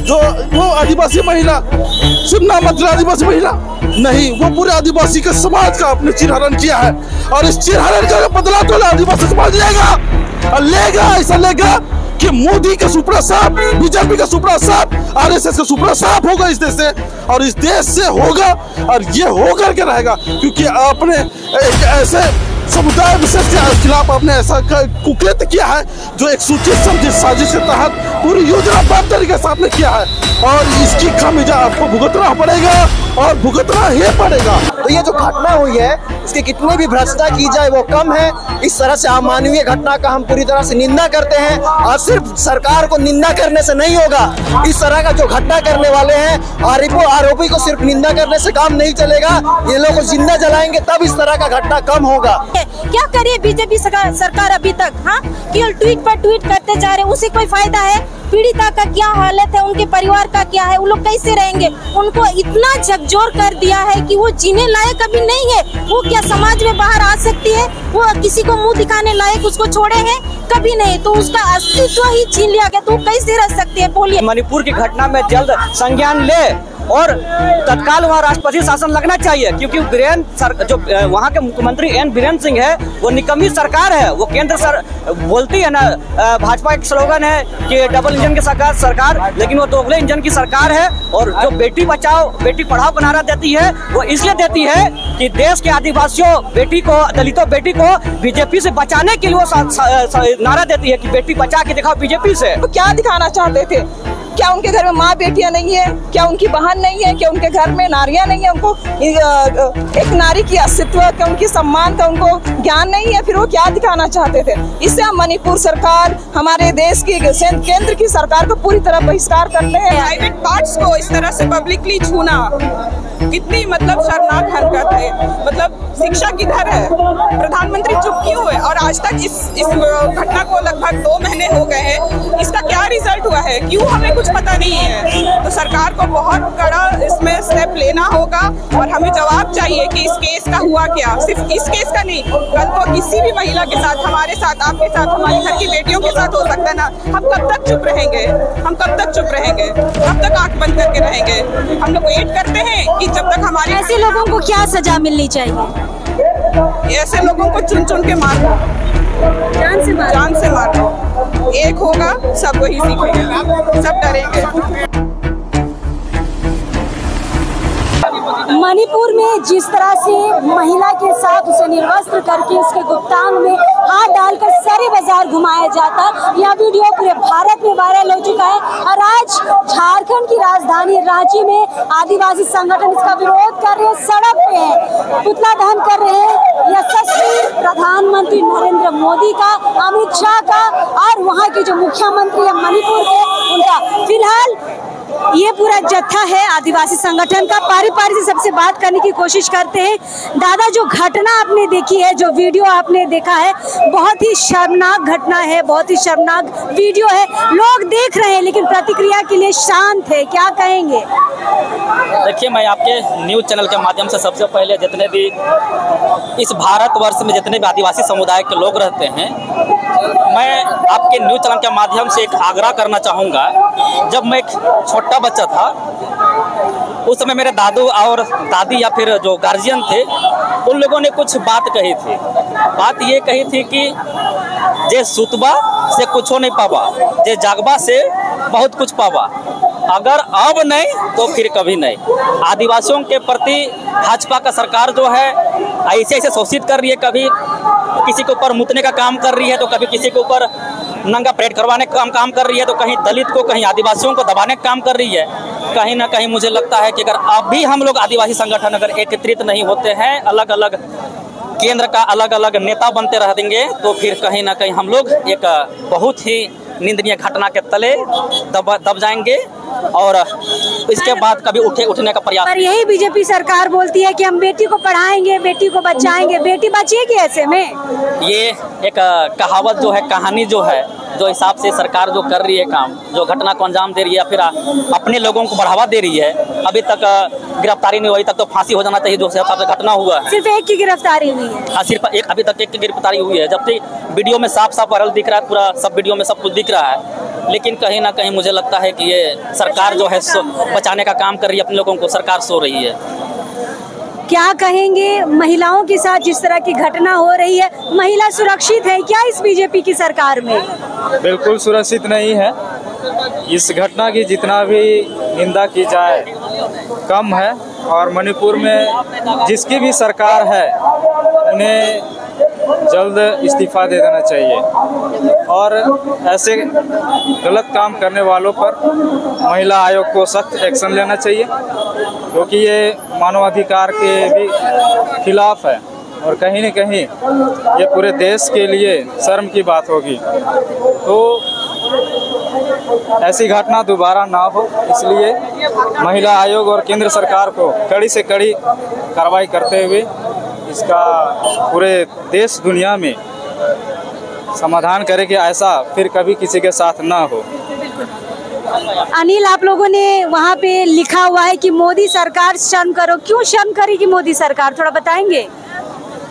जो वो आदिवासी महिला सिर्फ नाम मात्र आदिवासी महिला नहीं, वो पूरे आदिवासी के समाज का अपने चिरहरण किया है। और इस चिरहरण का बदला तो आदिवासी समाज लेगा और लेगा, ऐसा लेगा कि मोदी का सुपड़ा साफ, बीजेपी का सुपड़ा साफ, आरएसएस का सुपड़ा साफ होगा इस देश से, और इस देश से होगा और ये होकर के रहेगा। क्योंकि आपने एक ऐसे समुदाय विशेष के खिलाफ आपने ऐसा कुकृत्य किया है जो एक सूचित साजिश के तहत पूरी योजनाबद्ध तरीके से आपने किया है, और इसकी खामियाजा आपको भुगतना पड़ेगा और भुगतना ही पड़ेगा। तो ये जो घटना हुई है इसकी कितनी भी भ्रष्टता की जाए वो कम है। इस तरह से अमानवीय घटना का हम पूरी तरह से निंदा करते हैं, और सिर्फ सरकार को निंदा करने से नहीं होगा। इस तरह का जो घटना करने वाले हैं आरोपी को सिर्फ निंदा करने से काम नहीं चलेगा, ये लोग को जिंदा जलाएंगे तब इस तरह का घटना कम होगा। क्या करिए बीजेपी सरकार अभी तक, हाँ, केवल ट्वीट पर ट्वीट करते जा रहे हैं, उससे कोई फायदा है? पीड़िता का क्या हालत है, उनके परिवार का क्या है, वो लोग कैसे रहेंगे? उनको इतना झकझोर कर दिया है कि वो जीने लायक अभी नहीं है। वो क्या समाज में बाहर आ सकती है? वो किसी को मुंह दिखाने लायक उसको छोड़े हैं? कभी नहीं। तो उसका अस्तित्व ही छीन लिया गया, तो कैसे रह सकती है? बोलिए। मणिपुर की घटना में जल्द संज्ञान ले और तत्काल वहाँ राष्ट्रपति शासन लगना चाहिए, क्योंकि जो वहाँ के मुख्यमंत्री एन बीरेन्द्र सिंह है वो निकम्मी सरकार है। वो केंद्र बोलती है ना, भाजपा एक स्लोगन है कि डबल इंजन की सरकार, लेकिन वो दोगले इंजन की सरकार है। और जो बेटी बचाओ बेटी पढ़ाओ का नारा देती है वो इसलिए देती है कि देश के आदिवासियों बेटी को, दलितों बेटी को बीजेपी से बचाने के लिए वो नारा देती है कि बेटी बचा के दिखाओ बीजेपी से। तो क्या दिखाना चाहते थे? क्या उनके घर में माँ बेटियां नहीं है? क्या उनकी बहन नहीं है? क्या उनके घर में नारियां नहीं है? उनको एक नारी की अस्तित्व का, उनकी सम्मान का उनको ज्ञान नहीं है? फिर वो क्या दिखाना चाहते थे? इससे हम मणिपुर सरकार, हमारे देश की केंद्र की सरकार को पूरी तरह बहिष्कार करते हैं। प्राइवेट पार्ट्स को इस तरह से पब्लिकली छूना कितनी मतलब शर्मनाक हरकत है। मतलब शिक्षा किधर है? प्रधानमंत्री चुप क्यों है? और आज तक इस घटना को लगभग 2 महीने हो गए हैं, इसका क्या रिजल्ट हुआ है? क्यों हमें कुछ पता नहीं है? तो सरकार को बहुत कड़ा इसमें स्टेप लेना होगा और हमें जवाब चाहिए कि इस केस का हुआ क्या। सिर्फ इस केस का नहीं, कल को किसी भी महिला के साथ, हमारे साथ, आपके साथ, हमारे घर की बेटियों के साथ हो सकता है ना। हम कब तक चुप रहेंगे? हम कब तक चुप रहेंगे? कब तक आंख बंद करके रहेंगे? हम लोग वेट करते हैं कि जब तक हमारे ऐसे लोगों को क्या सजा मिलनी चाहिए? ऐसे लोगों को चुन चुन के मारना, जान से मारना। एक होगा सब वही सीखेंगे, सब डरेंगे। मणिपुर में जिस तरह से महिला के साथ उसे निर्वस्त्र करके उसके गुप्तांग में हाथ डालकर सारे बाजार घुमाया जाता, यह वीडियो पूरे भारत में वायरल हो चुका है। और आज झारखंड की राजधानी रांची में आदिवासी संगठन इसका विरोध कर रहे हैं, सड़क पे है, पुतला दहन कर रहे हैं। यह तस्वीर प्रधानमंत्री नरेंद्र मोदी का, अमित शाह का और वहाँ के जो मुख्यमंत्री है मणिपुर के, उनका। फिलहाल ये पूरा जत्था है आदिवासी संगठन का। पारी पारी से सबसे बात करने की कोशिश करते हैं। दादा, जो घटना आपने देखी है, जो वीडियो आपने देखा है, बहुत ही शर्मनाक घटना है, बहुत ही शर्मनाक वीडियो है। लोग देख रहे हैं लेकिन प्रतिक्रिया के लिए शांत है, क्या कहेंगे? देखिए, मैं आपके न्यूज़ चैनल के माध्यम से सबसे पहले जितने भी इस भारतवर्ष में जितने भी आदिवासी समुदाय के लोग रहते हैं, मैं आपके न्यूज़ चैनल के माध्यम से एक आग्रह करना चाहूँगा। जब मैं एक छोटा बच्चा था उस समय मेरे दादू और दादी या फिर जो गार्जियन थे उन लोगों ने कुछ बात कही थी। बात ये कही थी कि जे सुतबा से कुछ नहीं पावा, जे जागबा से बहुत कुछ पावा। अगर अब नहीं तो फिर कभी नहीं। आदिवासियों के प्रति भाजपा का सरकार जो है ऐसे ऐसे शोषित कर रही है, कभी किसी के ऊपर मुतने का काम कर रही है, तो कभी किसी के ऊपर नंगा परेड करवाने का काम कर रही है, तो कहीं दलित को, कहीं आदिवासियों को दबाने का काम कर रही है। कहीं ना कहीं मुझे लगता है कि अगर अभी हम लोग आदिवासी संगठन अगर एकत्रित नहीं होते हैं, अलग अलग केंद्र का अलग अलग नेता बनते रह देंगे, तो फिर कहीं ना कहीं हम लोग एक बहुत ही निंदनीय घटना के तले दब जाएंगे और इसके बाद कभी उठने का प्रयास। पर यही बीजेपी सरकार बोलती है कि हम बेटी को पढ़ाएंगे, बेटी को बचाएंगे। बेटी बचेगी ऐसे में? ये एक कहावत जो है, कहानी जो है, जो हिसाब से सरकार जो कर रही है काम, जो घटना को अंजाम दे रही है या फिर अपने लोगों को बढ़ावा दे रही है, अभी तक गिरफ्तारी नहीं हुई, तक तो फांसी हो जाना चाहिए जो हिसाब से घटना हुआ है। सिर्फ एक की गिरफ्तारी हुई है? हाँ, सिर्फ एक, अभी तक एक की गिरफ्तारी हुई है, जबकि वीडियो में साफ साफ वायरल दिख रहा है, पूरा सब वीडियो में सब कुछ दिख रहा है। लेकिन कहीं ना कहीं मुझे लगता है कि ये सरकार जो है बचाने का काम कर रही है, अपने लोगों को सरकार सो रही है। क्या कहेंगे महिलाओं के साथ जिस तरह की घटना हो रही है, महिला सुरक्षित है क्या इस बीजेपी की सरकार में? बिल्कुल सुरक्षित नहीं है। इस घटना की जितना भी निंदा की जाए कम है, और मणिपुर में जिसकी भी सरकार है उन्हें जल्द इस्तीफा दे देना चाहिए, और ऐसे गलत काम करने वालों पर महिला आयोग को सख्त एक्शन लेना चाहिए, क्योंकि ये मानवाधिकार के भी खिलाफ है और कहीं न कहीं ये पूरे देश के लिए शर्म की बात होगी। तो ऐसी घटना दोबारा ना हो, इसलिए महिला आयोग और केंद्र सरकार को कड़ी से कड़ी कार्रवाई करते हुए इसका पूरे देश दुनिया में समाधान करे कि ऐसा फिर कभी किसी के साथ ना हो। अनिल, आप लोगों ने वहाँ पे लिखा हुआ है कि मोदी सरकार शर्म करो, क्यों शर्म करेगी मोदी सरकार, थोड़ा बताएंगे?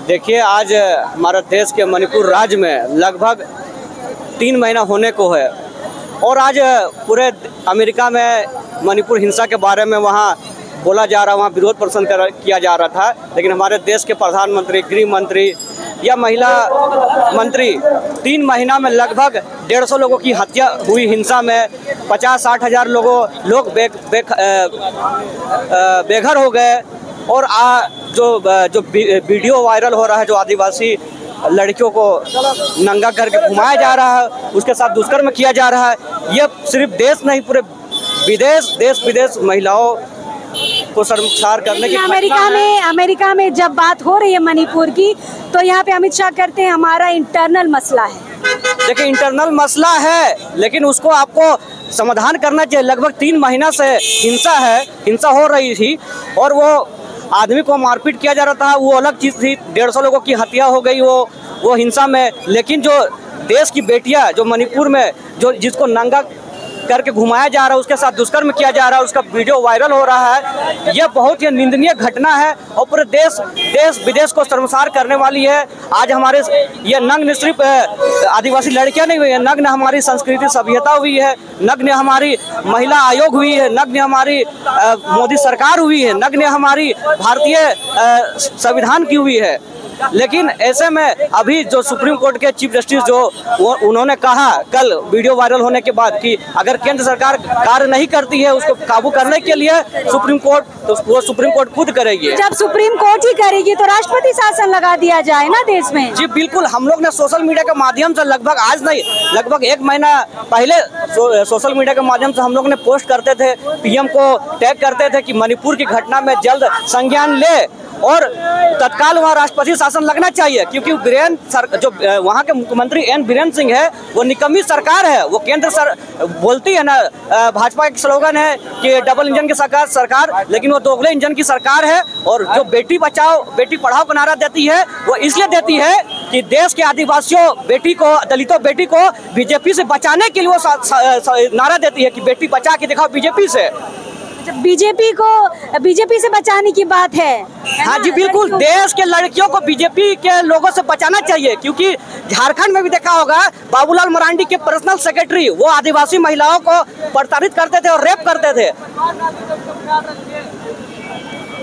देखिए, आज हमारे देश के मणिपुर राज्य में लगभग 3 महीना होने को है, और आज पूरे अमेरिका में मणिपुर हिंसा के बारे में वहाँ बोला जा रहा, वहाँ विरोध प्रदर्शन किया जा रहा था, लेकिन हमारे देश के प्रधानमंत्री, गृह मंत्री या महिला मंत्री 3 महीना में लगभग 150 लोगों की हत्या हुई हिंसा में 50-60 हज़ार लोग बेघर हो गए, और जो वीडियो वायरल हो रहा है, जो आदिवासी लड़कियों को नंगा करके घुमाया जा रहा है, उसके साथ दुष्कर्म किया जा रहा है, ये सिर्फ देश नहीं पूरे देश विदेश महिलाओं को शर्मसार करने की। अमेरिका में जब बात हो रही है मणिपुर की, तो यहाँ पे अमित शाह कहते हैं हमारा इंटरनल मसला है। देखिए, इंटरनल मसला है, लेकिन उसको आपको समाधान करना चाहिए। लगभग 3 महीना से हिंसा हो रही थी, और वो आदमी को मारपीट किया जा रहा था, वो अलग चीज़ थी। 150 लोगों की हत्या हो गई वो हिंसा में, लेकिन जो देश की बेटियां जो मणिपुर में जिसको नंगा करके घुमाया जा रहा है, उसके साथ दुष्कर्म किया जा रहा है, उसका वीडियो वायरल हो रहा है, यह बहुत ही निंदनीय घटना है और पूरे देश विदेश को शर्मसार करने वाली है। आज हमारे ये नग्न सिर्फ आदिवासी लड़कियां नहीं हुई है, नग्न हमारी संस्कृति सभ्यता हुई है, नग्न हमारी महिला आयोग हुई है, नग्न हमारी मोदी सरकार हुई है, नग्न हमारी भारतीय संविधान की हुई है। लेकिन ऐसे में अभी जो सुप्रीम कोर्ट के चीफ जस्टिस उन्होंने कहा कल वीडियो वायरल होने के बाद कि अगर केंद्र सरकार कार्य नहीं करती है उसको काबू करने के लिए सुप्रीम कोर्ट खुद करेगी। जब सुप्रीम कोर्ट ही करेगी तो राष्ट्रपति शासन लगा दिया जाए ना देश में। जी बिल्कुल, हम लोग ने सोशल मीडिया के माध्यम से लगभग 1 महीना पहले सोशल मीडिया के माध्यम से हम लोग ने पोस्ट करते थे, पीएम को टैग करते थे कि मणिपुर की घटना में जल्द संज्ञान ले और तत्काल वहाँ राष्ट्रपति शासन लगना चाहिए, क्योंकि जो वहाँ के मुख्यमंत्री एन बीरेन सिंह है वो निकम्मी सरकार है। वो केंद्र बोलती है ना, भाजपा एक स्लोगन है कि डबल इंजन की सरकार, लेकिन वो दोगले इंजन की सरकार है। और जो बेटी बचाओ बेटी पढ़ाओ का नारा देती है वो इसलिए देती है कि देश के आदिवासियों बेटी को, दलितों बेटी को बीजेपी से बचाने के लिए वो नारा देती है कि बेटी बचा के दिखाओ बीजेपी से। बीजेपी से बचाने की बात है। हाँ जी बिल्कुल, देश के लड़कियों को बीजेपी के लोगों से बचाना चाहिए, क्योंकि झारखंड में भी देखा होगा बाबूलाल मरांडी के पर्सनल सेक्रेटरी वो आदिवासी महिलाओं को प्रताड़ित करते थे और रेप करते थे।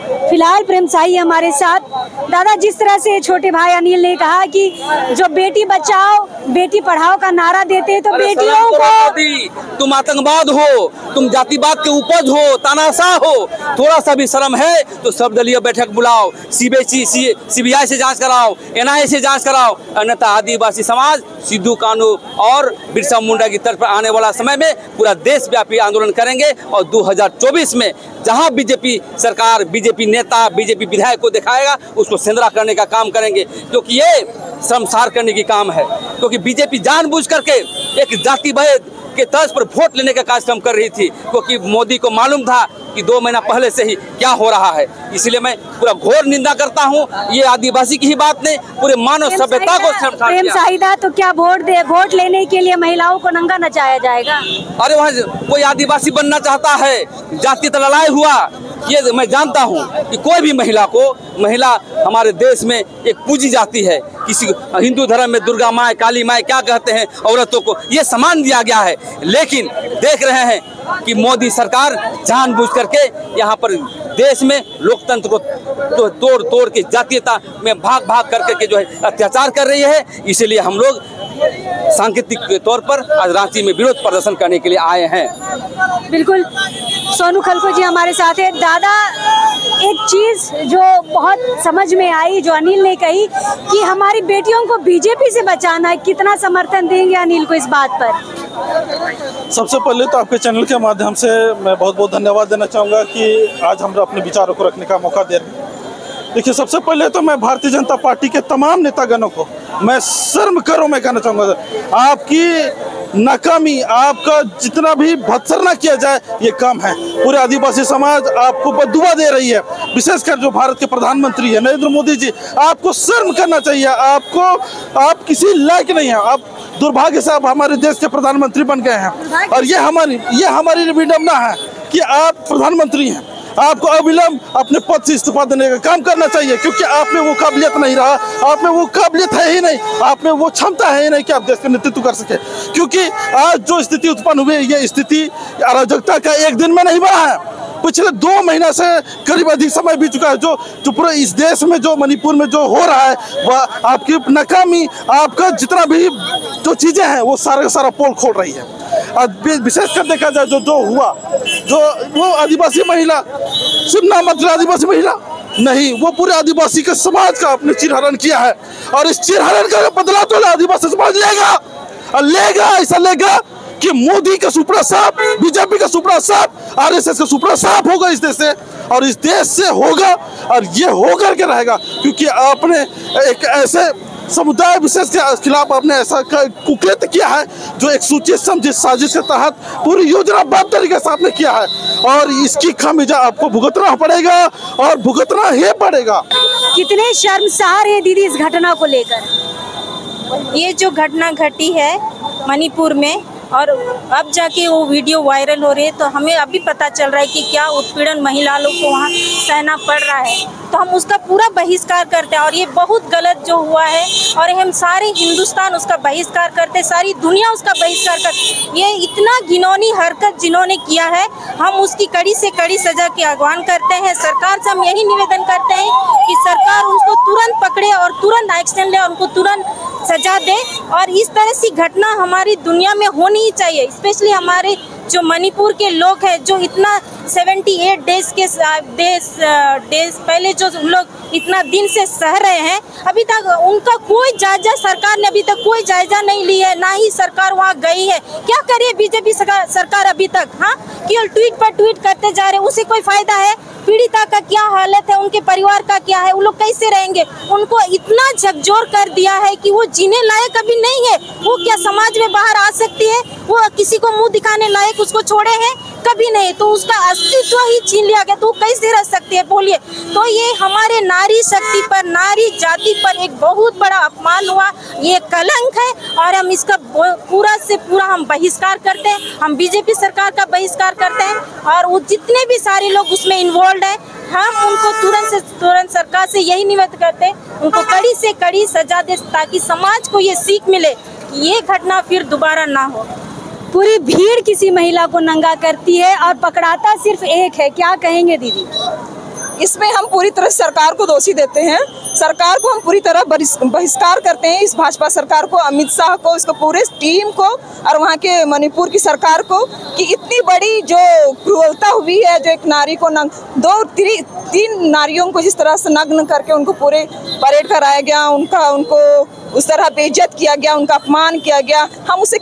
फिलहाल प्रेम साही हमारे साथ। दादा, जिस तरह से छोटे भाई अनिल ने कहा कि जो बेटी बचाओ बेटी पढ़ाओ का नारा देते हैं, तो बेटियों को तुम आतंकवाद हो, तुम जातिवाद के उपज हो, तानाशाह हो, थोड़ा सा भी शर्म है तो सर्वदलीय बैठक बुलाओ, सीबीआई से जांच कराओ, एनआईए से जांच कराओ, अन्यथा आदिवासी समाज सिद्धू कानू और बिरसा मुंडा की तरफ आने वाला समय में पूरा देशव्यापी आंदोलन करेंगे। और 2024 में जहां बीजेपी सरकार, बीजेपी नेता, बीजेपी विधायक को दिखाएगा उसको सेंधरा करने का काम करेंगे, क्योंकि ये शर्मसार करने की काम है, क्योंकि बीजेपी जानबूझ करके एक जाति भेद के तर्ज पर वोट लेने का कार्यक्रम कर रही थी, क्योंकि मोदी को मालूम था कि 2 महीना पहले से ही क्या हो रहा है। इसलिए मैं पूरा घोर निंदा करता हूँ। ये आदिवासी की ही बात नहीं, पूरे मानव सभ्यता को शर्मसार किया। साहिदा, तो क्या वोट लेने के लिए महिलाओं को नंगा नचाया जाएगा? अरे वहाँ कोई आदिवासी बनना चाहता है, जाति तो लड़ाई हुआ, ये मैं जानता हूँ कि कोई भी महिला हमारे देश में एक पूजी जाती है। किसी हिंदू धर्म में दुर्गा माँ, काली माँ क्या कहते हैं, औरतों को ये सम्मान दिया गया है। लेकिन देख रहे हैं कि मोदी सरकार जानबूझ करके यहाँ पर देश में लोकतंत्र को तोड़ के जातीयता में भाग करके जो है अत्याचार कर रही है। इसलिए हम लोग सांकेतिक के तौर पर आज रांची में विरोध प्रदर्शन करने के लिए आए हैं। बिल्कुल, सोनू खलको जी हमारे साथ है। दादा, एक चीज जो बहुत समझ में आई, जो अनिल ने कही कि हमारी बेटियों को बीजेपी से बचाना है, कितना समर्थन देंगे अनिल को इस बात पर? सबसे पहले तो आपके चैनल के माध्यम से मैं बहुत बहुत धन्यवाद देना चाहूँगा कि आज हम अपने विचारों को रखने का मौका दे रहे हैं। देखिए, सबसे पहले तो मैं भारतीय जनता पार्टी के तमाम नेतागणों को मैं शर्म करो मैं कहना चाहूँगा। आपकी नाकामी, आपका जितना भी भत्सना किया जाए ये कम है। पूरे आदिवासी समाज आपको बददुआ दे रही है, विशेषकर जो भारत के प्रधानमंत्री है नरेंद्र मोदी जी। आपको शर्म करना चाहिए। आप किसी लायक नहीं हैं। आप दुर्भाग्य से आप हमारे देश के प्रधानमंत्री बन गए हैं, और ये हमारी विडंबना है कि आप प्रधानमंत्री हैं। आपको अविलंब अपने पद से इस्तीफा देने का काम करना चाहिए, क्योंकि आप में वो काबिलियत नहीं रहा, आप में वो काबिलियत है ही नहीं, आप में वो क्षमता है ही नहीं कि आप देश का नेतृत्व कर सके। क्योंकि आज जो स्थिति उत्पन्न हुई है, ये स्थिति अराजकता का एक दिन में नहीं बढ़ा है। पिछले 2 महीना से करीब अधिक समय बीत चुका है। जो पूरे इस देश में, जो मणिपुर में जो हो रहा है, वह आपकी नाकामी, आपका जितना भी जो चीजें हैं वो सारा का सारा पोल खोल रही है। विशेषकर देखा जाए जो हुआ, जो वो आदिवासी महिला, सिर्फ नाममात्र आदिवासी महिला नहीं, वो पूरे आदिवासी के समाज का आपने चिरहरण किया है, और इस चिरहरण का बदला तो आदिवासी समाज लेगा, और लेगा, ऐसा लेगा कि मोदी का सुपड़ा साफ, बीजेपी का सुपड़ा साफ, आरएसएस का सुपड़ा साफ होगा इस देश से, और इस देश से होगा, और ये होकर के रहेगा। क्योंकि आपने एक ऐसे समुदाय विशेष के खिलाफ आपने ऐसा कुकृत्य किया है, जो एक सूचित समझित साजिश के तहत पूरी योजनाबद्ध तरीके से आपने किया है, और इसकी खामियाजा आपको भुगतना पड़ेगा, और भुगतना ही पड़ेगा। कितने शर्मसार है दीदी इस घटना को लेकर? ये जो घटना घटी है मणिपुर में, और अब जाके वो वीडियो वायरल हो रही है, तो हमें अभी पता चल रहा है कि क्या उत्पीड़न महिला लोग को वहाँ सहना पड़ रहा है। तो हम उसका पूरा बहिष्कार करते हैं, और ये बहुत गलत जो हुआ है, और हम सारे हिंदुस्तान उसका बहिष्कार करते, सारी दुनिया उसका बहिष्कार करते। ये इतना घिनौनी हरकत जिन्होंने किया है, हम उसकी कड़ी से कड़ी सजा के आह्वान करते हैं। सरकार से हम यही निवेदन करते हैं कि सरकार उनको तुरंत पकड़े और तुरंत एक्शन ले, उनको तुरंत सजा दे। और इस तरह की घटना हमारी दुनिया में होनी ही चाहिए। स्पेशली हमारे जो मणिपुर के लोग हैं, जो इतना 78 डेज पहले जो लोग इतना दिन से सह रहे हैं, अभी तक उनका कोई जायजा सरकार ने अभी तक कोई जायजा नहीं लिया है, ना ही सरकार वहाँ गई है। क्या करे बीजेपी सरकार अभी तक? हाँ, केवल ट्वीट पर ट्वीट करते जा रहे हैं, उससे कोई फायदा है? पीड़िता का क्या हालत है, उनके परिवार का क्या है, वो लोग कैसे रहेंगे? उनको इतना झकझोर कर दिया है कि वो जीने लायक अभी नहीं है। वो क्या समाज में बाहर आ सकती है? वो किसी को मुंह दिखाने लायक उसको छोड़े हैं? कभी नहीं। तो उसका अस्तित्व ही छीन लिया गया, तो कैसे रह सकती है बोलिए? तो ये हमारे नारी शक्ति पर, नारी जाति पर एक बहुत बड़ा अपमान हुआ, ये कलंक है, और हम इसका पूरा से पूरा हम बहिष्कार करते हैं। हम बीजेपी सरकार का बहिष्कार करते हैं, और वो जितने भी सारे लोग उसमें इन्वॉल्व है, हम उनको तुरंत से तुरंत सरकार से यही निवेदन करते हैं, उनको कड़ी से कड़ी सजा दे, ताकि समाज को ये सीख मिले कि ये घटना फिर दोबारा ना हो। पूरी भीड़ किसी महिला को नंगा करती है और पकड़ाता सिर्फ एक है, क्या कहेंगे दीदी? इसमें हम पूरी तरह सरकार को दोषी देते हैं। सरकार को हम पूरी तरह बहिष्कार करते हैं, इस भाजपा सरकार को, अमित शाह को, इसको पूरे टीम को, और वहाँ के मणिपुर की सरकार को, कि इतनी बड़ी जो क्रूरता हुई है, जो एक नारी को 2-3 नारियों को जिस तरह से नग्न करके उनको पूरे परेड कराया गया, उनको उस तरह बेइज्जत किया गया, उनका अपमान किया गया। हम उसे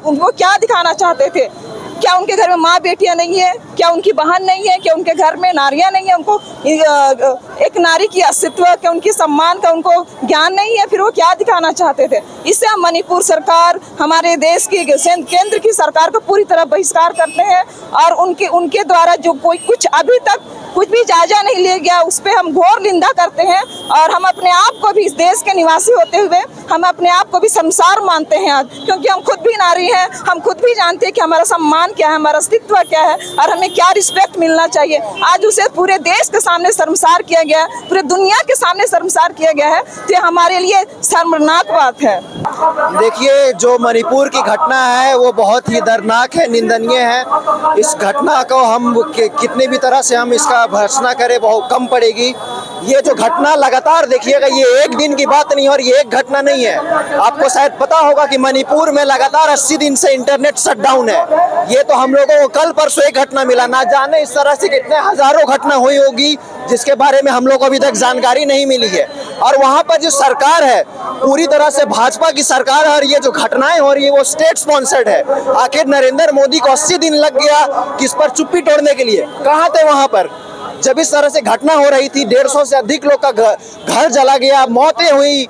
उनको क्या दिखाना चाहते थे? क्या उनके घर में माँ बेटियां नहीं है, क्या उनकी बहन नहीं है, क्या उनके घर में नारियां नहीं है, उनको एक नारी की अस्तित्व, क्या उनकी सम्मान का उनको ज्ञान नहीं है, फिर वो क्या दिखाना चाहते थे। इससे हम मणिपुर सरकार, हमारे देश की केंद्र की सरकार को पूरी तरह बहिष्कार करते हैं और उनके द्वारा जो कोई कुछ अभी तक कुछ भी जायजा नहीं लिया गया, उस पर हम घोर निंदा करते हैं। और हम अपने आप को भी, इस देश के निवासी होते हुए हम अपने आप को भी शर्मसार मानते हैं आज, क्योंकि हम खुद भी नारी हैं, हम खुद भी जानते हैं कि हमारा सम्मान क्या है, हमारा अस्तित्व क्या है और हमें क्या रिस्पेक्ट मिलना चाहिए। आज उसे पूरे देश के सामने शर्मसार किया गया, पूरे दुनिया के सामने शर्मसार किया गया है, तो हमारे लिए शर्मनाक बात है। देखिए, जो मणिपुर की घटना है वो बहुत ही दर्दनाक है, निंदनीय है। इस घटना को हम कितने भी तरह से हम इसका भर्त्सना करें बहुत कम पड़ेगी। ये जो घटना लगातार देखिएगा, ये एक दिन की बात नहीं और ये एक घटना नहीं है। आपको शायद पता होगा कि मणिपुर में लगातार 80 दिन से इंटरनेट शटडाउन है। ये तो हम लोगों को कल परसों एक घटना मिला, ना जाने इस तरह से कितने हजारों घटना हुई होगी जिसके बारे में हम लोग को अभी तक जानकारी नहीं मिली है। और वहाँ पर जो सरकार है पूरी तरह से भाजपा की सरकार है और ये जो घटनाएं हो रही है वो स्टेट स्पॉन्सर्ड है। आखिर नरेंद्र मोदी को 80 दिन लग गया किस पर चुप्पी तोड़ने के लिए, कहाँ थे वहाँ पर जब इस तरह से घटना हो रही थी। 150 से अधिक लोग का घर जला गया, मौतें हुई।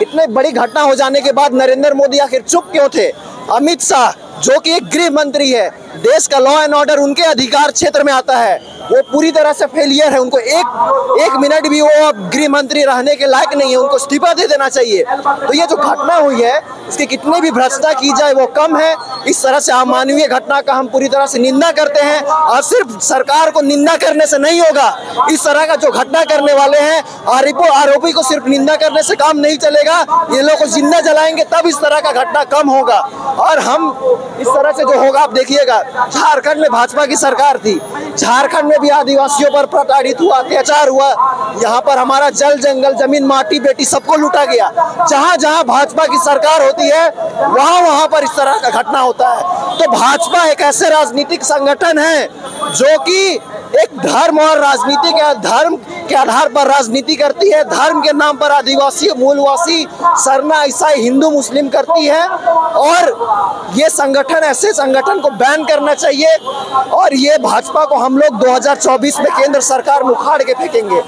इतने बड़ी घटना हो जाने के बाद नरेंद्र मोदी आखिर चुप क्यों थे? अमित शाह जो कि एक गृह मंत्री है, देश का लॉ एंड ऑर्डर उनके अधिकार क्षेत्र में आता है, वो पूरी तरह से फेलियर है। उनको एक मिनट भी वो गृह मंत्री रहने के लायक नहीं है, उनको इस्तीफा दे देना चाहिए। तो ये जो घटना हुई है इसकी कितनी भी भ्रष्टता की जाए वो कम है। इस तरह से अमानवीय घटना का हम पूरी तरह से निंदा करते हैं और सिर्फ सरकार को निंदा करने से नहीं होगा। इस तरह का जो घटना करने वाले हैं आरोपी को सिर्फ निंदा करने से काम नहीं चलेगा, ये लोग को जिंदा जलाएंगे तब इस तरह का घटना कम होगा। और हम इस तरह से जो होगा आप देखिएगा, झारखंड में भाजपा की सरकार थी, झारखंड में भी आदिवासियों पर प्रताड़ित हुआ, अत्याचार हुआ। यहाँ पर हमारा जल जंगल जमीन माटी बेटी सबको लूटा गया। जहाँ जहाँ भाजपा की सरकार होती है वहाँ पर इस तरह का घटना होता है। तो भाजपा एक ऐसे राजनीतिक संगठन है जो कि एक धर्म और राजनीति के धर्म के आधार पर राजनीति करती है। धर्म के नाम पर आदिवासी मूलवासी सरना ईसाई हिंदू मुस्लिम करती है और ये संगठन, ऐसे संगठन को बैन करना चाहिए। और ये भाजपा को हम लोग 2024 में केंद्र सरकार में उखाड़ के फेंकेंगे।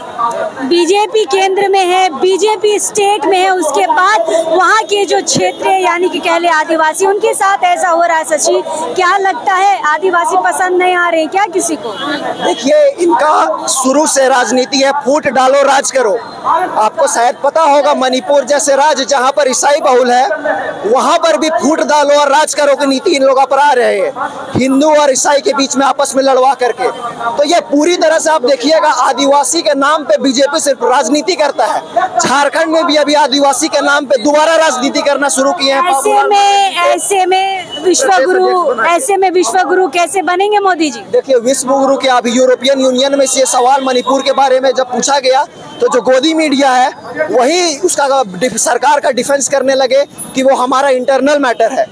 बीजेपी केंद्र में है, बीजेपी स्टेट में है, उसके बाद वहाँ के जो क्षेत्र यानी कि कह ले आदिवासी, उनके साथ ऐसा हो रहा है। सची, क्या लगता है आदिवासी पसंद नहीं आ रहे क्या किसी को? देखिए, इनका शुरू से राजनीति है फूट डालो राज करो। आपको शायद पता होगा मणिपुर जैसे राज्य जहाँ पर ईसाई बहुल है वहाँ पर भी फूट डालो और राज करो की नीति इन लोग अपना रहे हैं, हिंदू और ईसाई के बीच में आपस में लड़वा करके। तो ये पूरी तरह से आप देखिएगा, आदिवासी के नाम पे बीजेपी सिर्फ राजनीति करता है। झारखंड में भी अभी आदिवासी के नाम पे दोबारा राजनीति करना शुरू किए हैं। ऐसे में विश्व गुरु कैसे बनेंगे मोदी जी? देखिए, विश्व गुरु के अभी यूरोपियन यूनियन में ये सवाल मणिपुर के बारे में जब पूछा गया तो जो गोदी मीडिया है वही उसका सरकार का डिफेंस करने लगे कि वो हमारा इंटरनल मैटर है।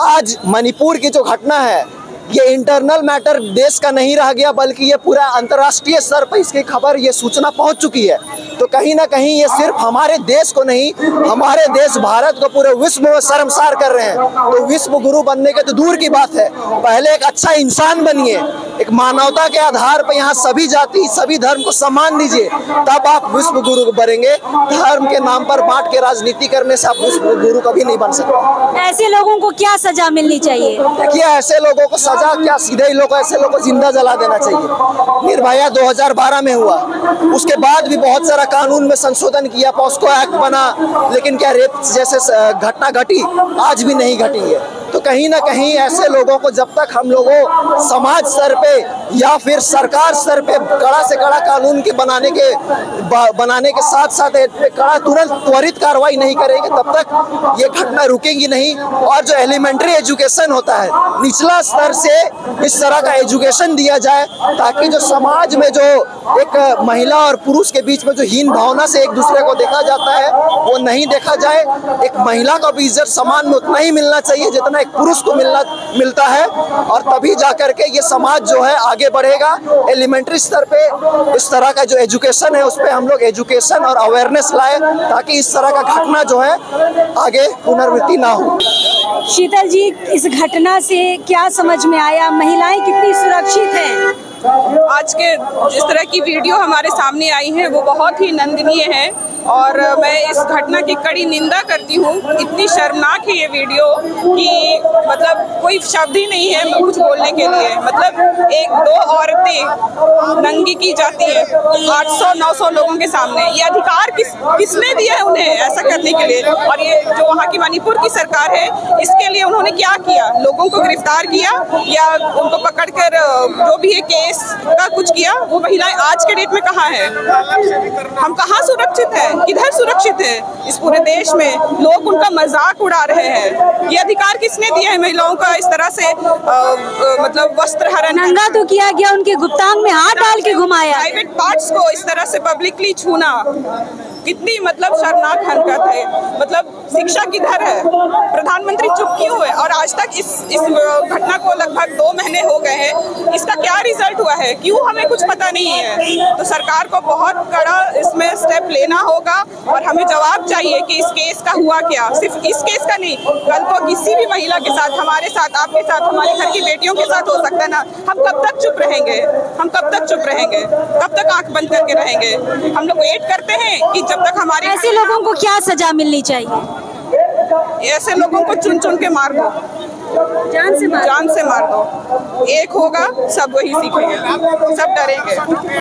आज मणिपुर की जो घटना है ये इंटरनल मैटर देश का नहीं रह गया, बल्कि ये पूरा अंतर्राष्ट्रीय स्तर पर इसकी खबर, ये सूचना पहुंच चुकी है। तो कहीं ना कहीं ये सिर्फ हमारे देश को नहीं, हमारे देश भारत को पूरे विश्व में शर्मसार कर रहे हैं। तो विश्व गुरु बनने के तो दूर की बात है, पहले एक अच्छा इंसान बनिए, एक मानवता के आधार पर यहाँ सभी जाति सभी धर्म को सम्मान दीजिए, तब आप विश्व गुरु बनेंगे। धर्म के नाम पर बांट के राजनीति करने से आप विश्व गुरु कभी नहीं बन सकते। ऐसे लोगों को क्या सजा मिलनी चाहिए? देखिए, ऐसे लोगों को सजा क्या, सीधे ही लोग ऐसे लोगों को जिंदा जला देना चाहिए। निर्भया 2012 में हुआ, उसके बाद भी बहुत सारा कानून में संशोधन किया, पॉस्को एक्ट बना, लेकिन क्या रेप जैसे घटना घटी? आज भी नहीं घटी है। तो कहीं ना कहीं ऐसे लोगों को जब तक हम लोगों समाज स्तर पे या फिर सरकार स्तर पे कड़ा से कड़ा कानून के बनाने के साथ साथ कड़ा तुरंत त्वरित कार्रवाई नहीं करेंगे तब तक ये घटना रुकेंगी नहीं। और जो एलिमेंट्री एजुकेशन होता है, निचला स्तर से इस तरह का एजुकेशन दिया जाए ताकि जो समाज में जो एक महिला और पुरुष के बीच में जो हीन भावना से एक दूसरे को देखा जाता है वो नहीं देखा जाए। एक महिला को भी इज्जत समान में उतना ही मिलना चाहिए जितना एक पुरुष को मिलता है, और तभी जाकर के ये समाज जो है आगे बढ़ेगा। एलिमेंट्री स्तर पे इस तरह का जो एजुकेशन है उस पर हम लोग एजुकेशन और अवेयरनेस लाए, ताकि इस तरह का घटना जो है आगे पुनरावृत्ति ना हो। शीतल जी, इस घटना से क्या समझ में आया? महिलाएं कितनी सुरक्षित हैं? आज के जिस तरह की वीडियो हमारे सामने आई है वो बहुत ही निंदनीय है, और मैं इस घटना की कड़ी निंदा करती हूँ। इतनी शर्मनाक है ये वीडियो कि मतलब कोई शब्द ही नहीं है कुछ बोलने के लिए। मतलब एक दो औरतें नंगी की जाती है 800-900 लोगों के सामने। ये अधिकार किसने दिया है उन्हें ऐसा करने के लिए? और ये जो वहाँ की मणिपुर की सरकार है, इसके लिए उन्होंने क्या किया? लोगों को गिरफ्तार किया या उनको पकड़कर जो भी है केस का कुछ किया? वो महिलाएं आज के डेट में कहाँ है? हम कहाँ सुरक्षित हैं? किधर सुरक्षित है? इस पूरे देश में लोग उनका मजाक उड़ा रहे हैं। ये अधिकार किसने दिया है महिलाओं का इस तरह से मतलब वस्त्र हरण? नंगा तो किया गया, उनके गुप्तांग में हाथ डाल के घुमाया। प्राइवेट पार्ट्स को इस तरह से पब्लिकली छूना कितनी मतलब शर्मनाक हरकत है। मतलब शिक्षा किधर है? प्रधानमंत्री चुप क्यों है? और आज तक इस घटना को लगभग 2 महीने हो गए हैं, इसका क्या रिजल्ट हुआ है? क्यों हमें कुछ पता नहीं है? तो सरकार को बहुत कड़ा इसमें स्टेप लेना होगा, और हमें जवाब चाहिए कि इस केस का हुआ क्या। सिर्फ इस केस का नहीं, कल को किसी भी महिला के साथ, हमारे साथ, आपके साथ, हमारे घर की बेटियों के साथ हो सकता है ना। हम कब तक चुप रहेंगे? हम कब तक चुप रहेंगे? कब तक आंख बंद करके रहेंगे? हम लोग वेट करते हैं कि जब तक हमारे ऐसे लोगों को क्या सजा मिलनी चाहिए? ऐसे लोगों को चुन चुन के मार दो, जान से मार दो। एक होगा, सब वही सीखेंगे, सब डरेंगे।